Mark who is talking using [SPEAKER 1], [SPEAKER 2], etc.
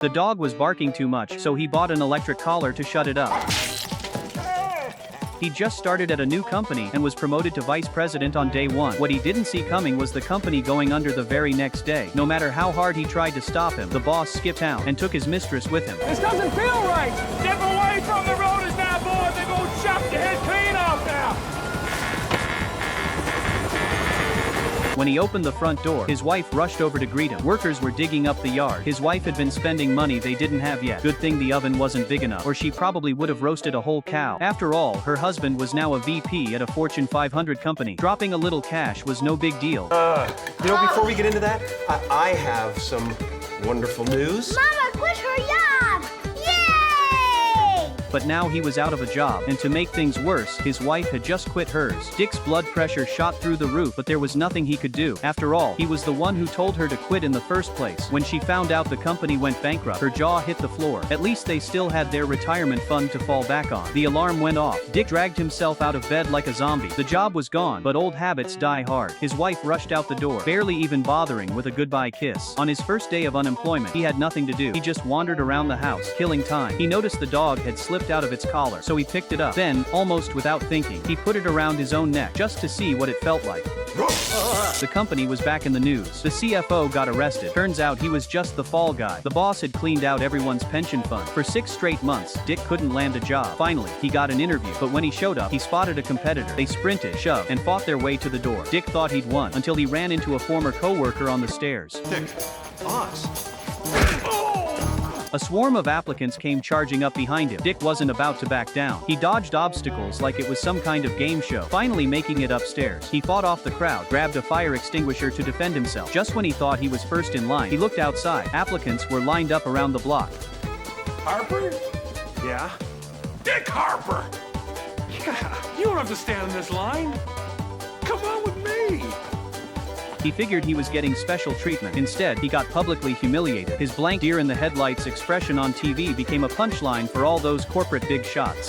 [SPEAKER 1] The dog was barking too much, so he bought an electric collar to shut it up. He just started at a new company and was promoted to vice president on day one. What he didn't see coming was the company going under the very next day. No matter how hard he tried to stop him, the boss skipped town and took his mistress with him.
[SPEAKER 2] This doesn't feel right! Step away from the road is now, boys! They're gonna chop your head clean off now!
[SPEAKER 1] When he opened the front door, his wife rushed over to greet him. Workers were digging up the yard. His wife had been spending money they didn't have yet. Good thing the oven wasn't big enough, or she probably would have roasted a whole cow. After all, her husband was now a VP at a Fortune 500 company. Dropping a little cash was no big deal.
[SPEAKER 3] Before we get into that, I have some wonderful news.
[SPEAKER 4] Mama, quit her job! Yay!
[SPEAKER 1] But now he was out of a job, and to make things worse, his wife had just quit hers. Dick's blood pressure shot through the roof, but there was nothing he could do. After all, he was the one who told her to quit in the first place. When she found out the company went bankrupt, her jaw hit the floor. At least they still had their retirement fund to fall back on. The alarm went off. Dick dragged himself out of bed like a zombie. The job was gone, but old habits die hard. His wife rushed out the door, barely even bothering with a goodbye kiss. On his first day of unemployment, he had nothing to do. He just wandered around the house, killing time. He noticed the dog had slipped out of its collar, so he picked it up. Then, almost without thinking, he put it around his own neck, just to see what it felt like. The company was back in the news. The CFO got arrested. Turns out he was just the fall guy. The boss had cleaned out everyone's pension fund. For 6 straight months, Dick couldn't land a job. Finally, he got an interview, but when he showed up, he spotted a competitor. They sprinted, shoved, and fought their way to the door. Dick thought he'd won, until he ran into a former co-worker on the stairs.
[SPEAKER 3] Dick, Oz.
[SPEAKER 1] A swarm of applicants came charging up behind him. Dick wasn't about to back down. He dodged obstacles like it was some kind of game show, finally making it upstairs. He fought off the crowd, grabbed a fire extinguisher to defend himself. Just when he thought he was first in line, he looked outside. Applicants were lined up around the block.
[SPEAKER 2] Harper?
[SPEAKER 3] Yeah?
[SPEAKER 2] Dick Harper! Yeah, you don't have to stand in this line. Come on with me.
[SPEAKER 1] He figured he was getting special treatment. Instead, he got publicly humiliated. His blank deer in the headlights expression on TV became a punchline for all those corporate big shots.